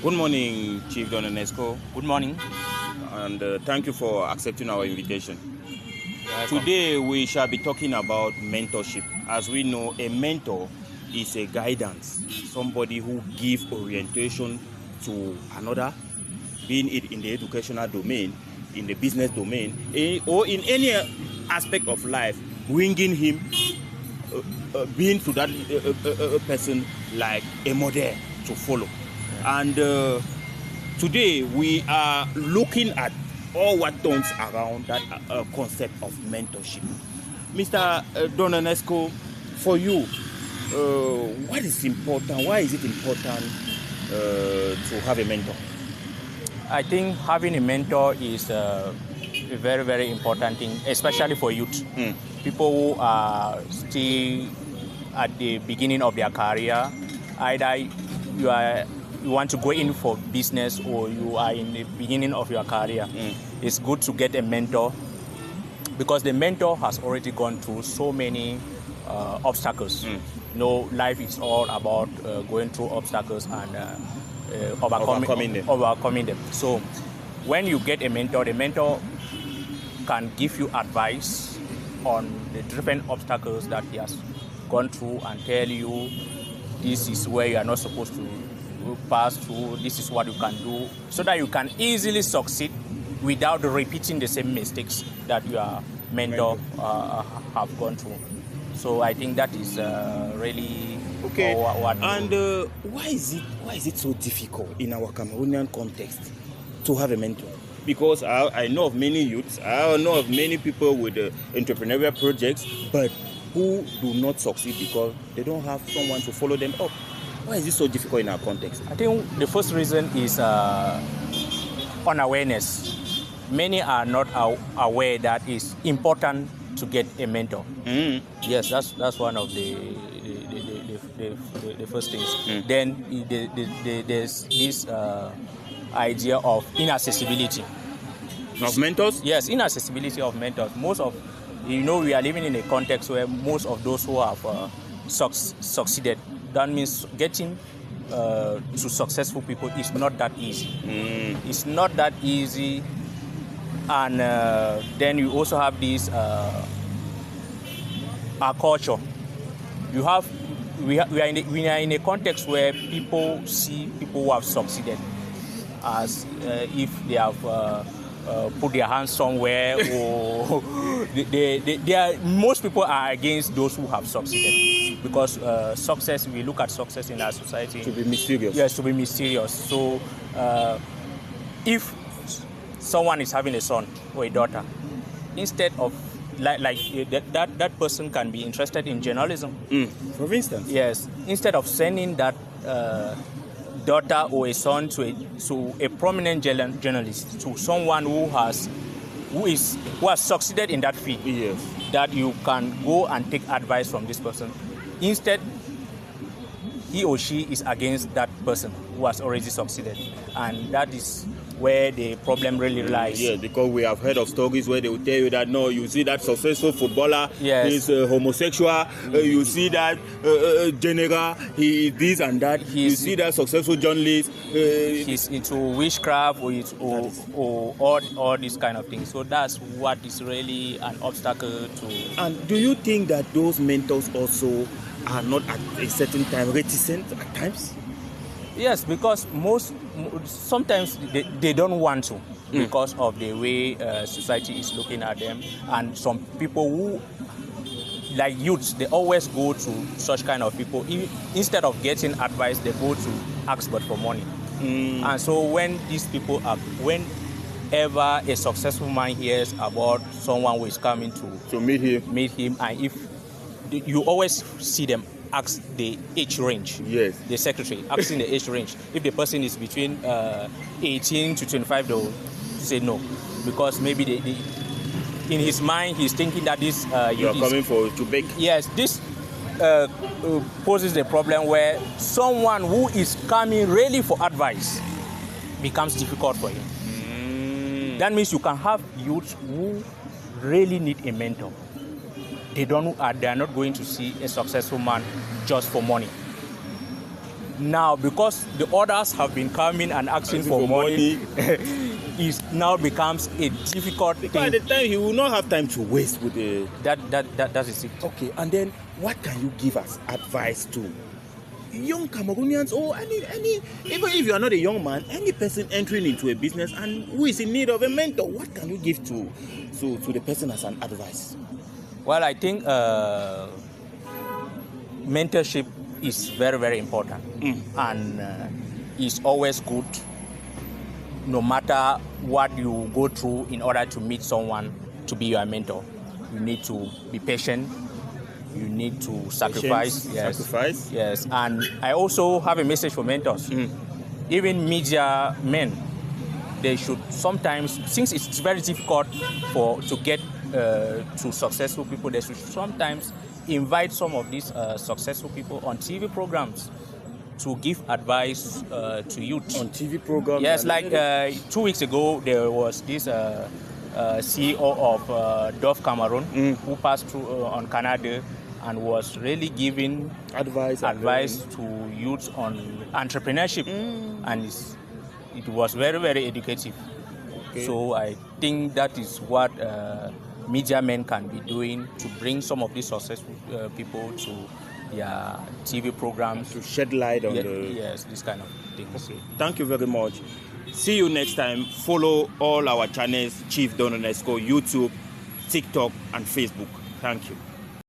Good morning, Chief Don Enesco, Good morning. and thank you for accepting our invitation. Today, we shall be talking about mentorship. As we know, a mentor is a guidance, somebody who gives orientation to another, being it in the educational domain, in the business domain, or in any aspect of life, bringing him, being to that person like a model to follow. And today we are looking at all what turns around that concept of mentorship. Mr. Don Enesco, for you, what is important? Why is it important to have a mentor? I think having a mentor is a very, very important thing, especially for youth. People who are still at the beginning of their career. Either you want to go in for business or you are in the beginning of your career. It's good to get a mentor because the mentor has already gone through so many obstacles. Life is all about going through obstacles and overcoming them. So when you get a mentor, the mentor can give you advice on the different obstacles that he has gone through and tell you this is where you are not supposed to pass through, this is what you can do, so that you can easily succeed without repeating the same mistakes that your mentor have gone through. So I think that is really okay. What and why is it so difficult in our Cameroonian context to have a mentor? Because I know of many youths, I know of many people with entrepreneurial projects, but who do not succeed because they don't have someone to follow them up. Why is this so difficult in our context? I think the first reason is unawareness. Many are not aware that it's important to get a mentor. Yes, that's one of the first things. Then there's this idea of inaccessibility of mentors. Yes, inaccessibility of mentors. Most of we are living in a context where most of those who have succeeded, that means getting to successful people is not that easy. It's not that easy. And then you also have this our culture. We are in a context where people see people who have succeeded as if they have put their hands somewhere, or most people are against those who have succeeded, because success, we look at success in our society to be mysterious. Yes, to be mysterious. So if someone is having a son or a daughter, instead of that person can be interested in journalism, for instance. Yes, instead of sending that daughter or a son to a prominent journalist, to someone who has succeeded in that field. Yes. That you can go and take advice from this person. Instead, he or she is against that person who has already succeeded, and that is where the problem really lies. Yeah, because we have heard of stories where they will tell you that, no, you see that successful footballer, yes, is homosexual, you see that general, he is this and that, you see that successful journalist, he's into witchcraft or all these kind of things. So that's what is really an obstacle to. And do you think that those mentors also are not at a certain time reticent at times? Yes, because sometimes they don't want to, because of the way society is looking at them. And some people who, like youths, they always go to such kind of people. Instead of getting advice, they go to ask but for money. And so when these people whenever a successful man hears about someone who is coming to meet him, and if you always see them ask the age range. Yes. The secretary asking the age range. If the person is between 18 to 25, they'll say no, because maybe in his mind he's thinking that this you are coming to beg. Yes, this poses a problem where someone who is coming really for advice becomes difficult for him. That means you can have youth who really need a mentor. They are not going to see a successful man just for money. now, because the orders have been coming and asking for money, it now becomes a difficult thing. At the time, he will not have time to waste with the... That is it. Okay, and then what can you give us advice to young Cameroonians, or any even if you are not a young man, any person entering into a business and who is in need of a mentor? What can you give to the person as an advice? Well, I think mentorship is very, very important, and it's always good, no matter what you go through, in order to meet someone to be your mentor. You need to be patient. You need to sacrifice. Yes. And I also have a message for mentors. Even media men, they should sometimes, since it's very difficult to get to successful people, they should sometimes invite some of these successful people on TV programs to give advice to youth. On TV programs? Yes, like 2 weeks ago, there was this CEO of .The Cameroon who passed through on Canada and was really giving advice to youth on entrepreneurship, and it was very, very educative. Okay. So I think that is what media men can be doing to bring some of these successful people to their TV programs. To shed light on Yes, this kind of things. Okay. Thank you very much. See you next time. Follow all our channels, Chief Don _ YouTube, TikTok, and Facebook. Thank you.